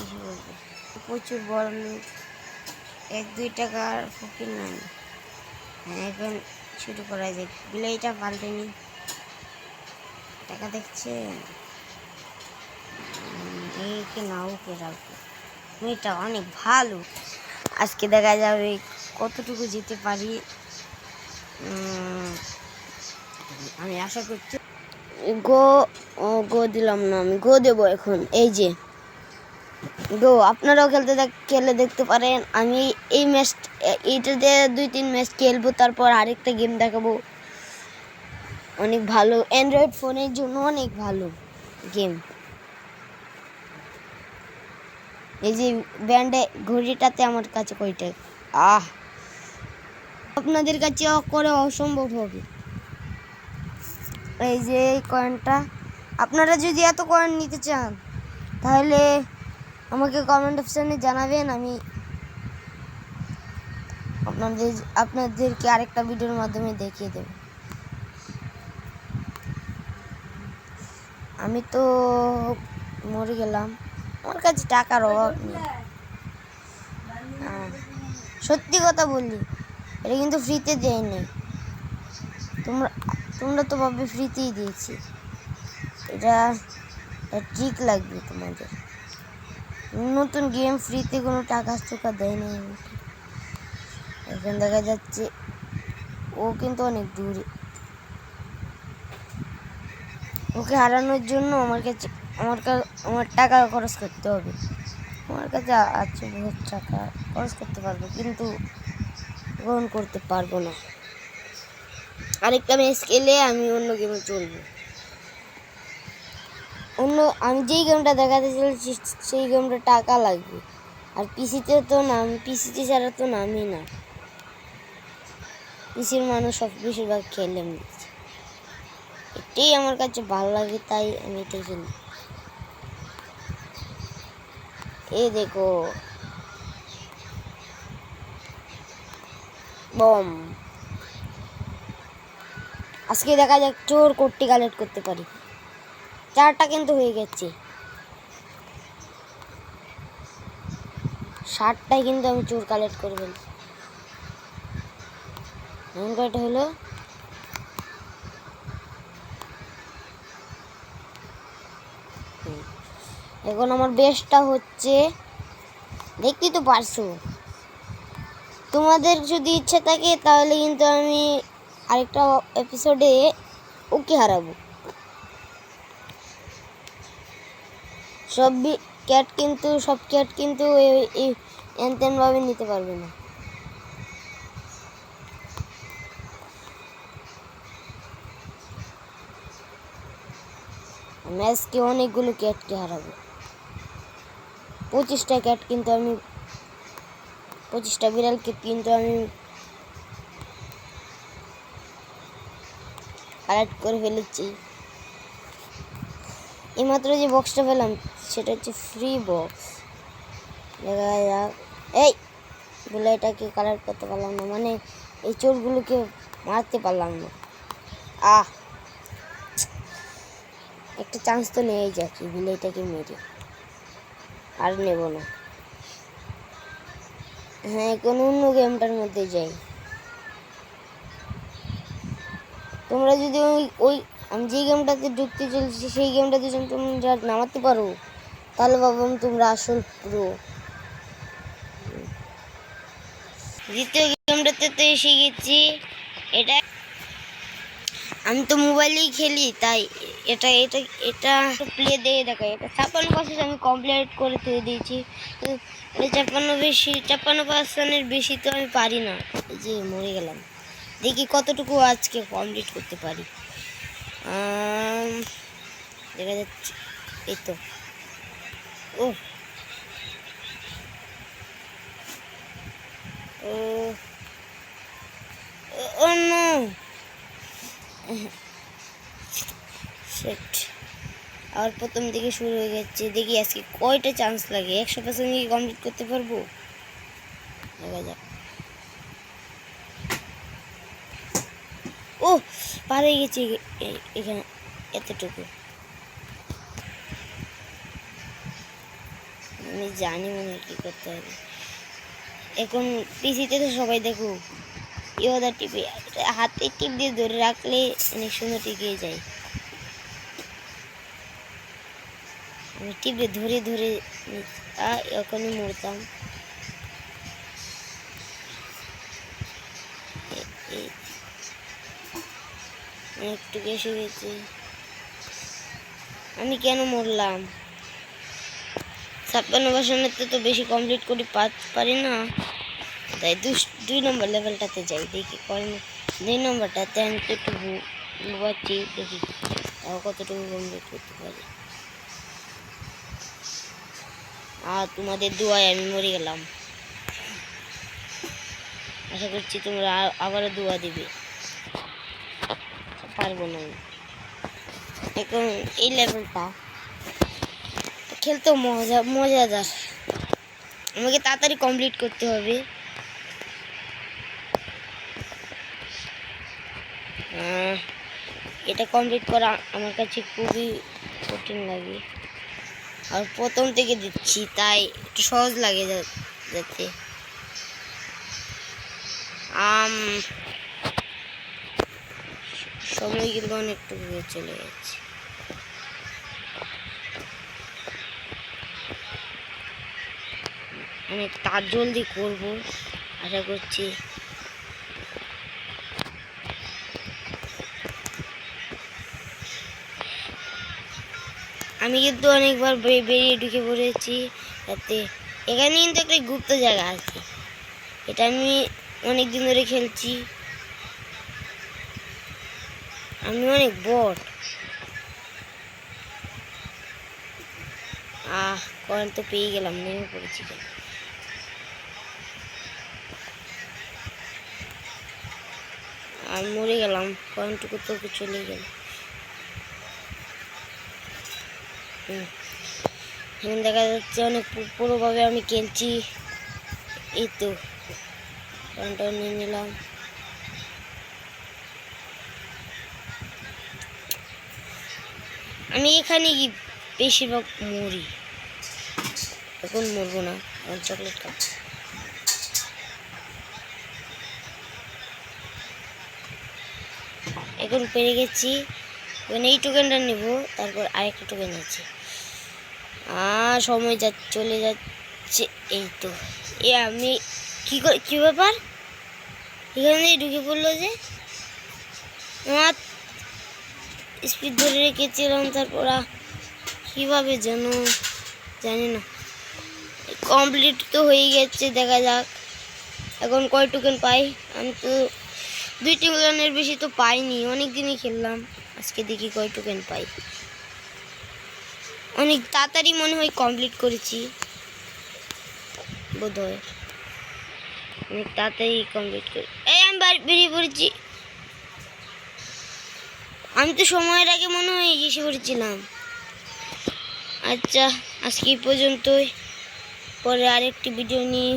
বেশি বলবো, প্রচুর বড় লোক, 1-2 টাকার ফকির নাই। হ্যাঁ, এখন শুরু করা যায়। বিলাইটা পাল্টেনি, টাকা দেখছেন? একে না ওকে রাখবো, মেয়েটা অনেক ভালো। আজকে দেখা যাবে কতটুকু যেতে পারি, আমি আশা করছি। গো গো দিলাম না, আমি গো দেবো এখন। এই যে গো, আপনারাও খেলে দেখতে পারেন। আমি এই ম্যাচ, এইটাতে 2-3 ম্যাচ খেলবো, তারপর আরেকটা গেম দেখাবো। অনেক ভালো, অ্যান্ড্রয়েড ফোনের জন্য অনেক ভালো গেম। এই যে ব্যান্ডে ঘড়িটাতে আমার কাছে কয়টা, আপনাদের কাছে করে অসম্ভব হবে। এই যে এই কয়েনটা, আপনারা যদি এত কয়েন নিতে চান তাহলে আমাকে কমেন্ট অপশানে জানাবেন, আমি আপনাদেরকে আরেকটা ভিডিওর মাধ্যমে দেখিয়ে দেব। আমি তো মরে গেলাম, আমার কাছে টাকার অভাব নেই। সত্যি কথা বললি, এটা কিন্তু ফ্রিতে দেয়নি। তোমরা তো ভাবে ফ্রিতেই দিয়েছি। এটা ঠিক লাগবে তোমাদের। নতুন গেম ফ্রিতে কোনো টাকা দেয় না। এখন দেখা যাচ্ছে ও কিন্তু অনেক দূরে। ওকে হারানোর জন্য আমার টাকা খরচ করতে হবে। আমার কাছে আছে বহুত টাকা, খরচ করতে পারবো, কিন্তু গ্রহণ করতে পারবো না। আরেকটা ম্যাচ খেলে আমি অন্য গেমে চলবো। আমি যেই গেমটা দেখাতে চলছি সেই গেমটা টাকা লাগবে, আর পিসিতে ছাড়া তো নামই না। পিসির মানুষ বেশিরভাগ খেলে নিচ্ছে, এটাই আমার কাছে ভালো লাগে, তাই আমি এটাই খেলি। এই দেখো বম, আজকে দেখা যাক চোর কোটি কালেক্ট করতে পারি। 4টা কিন্তু হয়ে গেছে, 60টায় কিন্তু আমি চোর কালেক্ট করবেন। এমন কয়টা হলো? এখন আমার বেস্টটা হচ্ছে, দেখতেই তো পারছো। তোমাদের যদি ইচ্ছা থাকে তাহলে কিন্তু আমি আরেকটা এপিসোডে ওকে হারাবো। সব ক্যাট কিন্তু এনতেনভাবে নিতে পারবে না। আমি আজকে অনেকগুলো ক্যাটকে হারাবো। 25টা ক্যাট কিন্তু আমি 25টা বিড়ালকে কিন্তু আমি কালেক্ট করে ফেলেছি। এইমাত্র যে বক্সটা পেলাম সেটা হচ্ছে ফ্রি বক্স। দেখা যাক। এই বলে এটাকে কালেক্ট করতে পারলাম না, মানে এই চোরগুলোকে মারতে পারলাম না। একটা চান্স তো নেই, যাচ্ছি বিলেটাকে মেরে, আর নেব না। হ্যাঁ, কোনো অন্য গেমটার মধ্যে যাই। তোমরা যদি ওই আমি যে গেমটাতে ঢুকতে চলছি সেই গেমটাতে যদি তোমরা নামাতে পারো তাহলে ভাবলাম তোমরা আসল প্রো। দ্বিতীয় গেমটাতে তো এসে গেছি। এটা আমি তো মোবাইলেই খেলি, তাই এটা এটা এটা প্লে দিয়ে দেখাই। এটা 56% আমি কমপ্লিট করে দিয়ে দিয়েছি। 56% বেশি তো আমি পারি না। এই যে মরে গেলাম, দেখি কতটুকু আজকে কমপ্লিট করতে পারি। দেখা যাচ্ছে এই তো। ও নো সেট, আর প্রথম দিকে শুরু হয়ে গেছে। দেখি আজকে কয়টা চান্স লাগে, 100% কি কমপ্লিট করতে পারবো, দেখা যাক। ও পার হয়ে গেছি এখানে এতটুকু। আমি জানি মনে হয় কি করতে হবে। এখন পিসিতে তো সবাই দেখো ইওদা টিপে, হাতে টিপ দিয়ে ধরে রাখলে অনেক সুন্দর টিকে যায়। আমি টিপ দিয়ে ধরে ধরে এখনই মরতাম। একটু বেশি গেছে, আমি কেন মরলাম? 56 তো বেশি কমপ্লিট করে পারি না, তাই 2 নম্বর লেভেলটাতে যাই, দেখি 2 নম্বরটাতে আমি তো একটু পাচ্ছি, দেখি তাও কতটুকু কমপ্লিট করতে পারি। আর তোমাদের দোয়ায় আমি মরে গেলাম। আশা করছি তোমরা আবারও দোয়া দিবে। পারবো না আমি। এখন এই লেভেলটা খেলতে মজাদার, আমাকে তাড়াতাড়ি কমপ্লিট করতে হবে। এটা কমপ্লিট করা আমার কাছে খুবই কঠিন লাগে, আর প্রথম থেকে দিচ্ছি তাই একটু সহজ লাগে যাতে। সময় কিন্তু অনেকটুকু চলে যাচ্ছে। আমি তার জলদি করব আশা করছি। আমি কিন্তু অনেকবার বেরিয়ে ঢুকে পড়েছি যাতে। এখানে কিন্তু একটা গুপ্ত জায়গা আছে, এটা আমি অনেক দিন ধরে খেলছি। আমি অনেক বট। কয়েন তো পেয়ে গেলাম, নেমে পড়েছি কেন? আমি মরে গেলাম, কয়েনটুকু তো চলে গেল। এখন দেখা যাচ্ছে অনেক পুরোভাবে আমি খেলছি। এই তো কয়েনটা নিয়ে নিলাম। আমি এখানে কি বেশিরভাগ মরি, এখন মরবো না, এখন চকলেট খাবো। এখন পেরে গেছি, এখন এই টোকেনটা নেব, তারপর আরেকটা টোকেন আছে। সময় চলে যাচ্ছে। এই তো আমি কি ব্যাপার, এখানে ঢুকে পড়লো যে? আমার স্পিড ধরে রেখেছিলাম, তারপর কীভাবে যেন জানি না। কমপ্লিট তো হয়ে গেছে, দেখা যাক এখন কয় টোকেন পাই। আমি তো 2 টোকেনের বেশি তো পাইনি, অনেক দিনই খেললাম। আজকে দেখি কয় টোকেন পাই। অনেক তাড়াতাড়ি মনে হয় কমপ্লিট করেছি বোধহয়, অনেক তাড়াতাড়ি কমপ্লিট করি। আমি বেরিয়ে পড়েছি। আমি তো সময়ের আগে মনে হয় এসে পড়েছিলাম। আচ্ছা, আজকে এই পর্যন্তই। পরে আরেকটি ভিডিও নিয়ে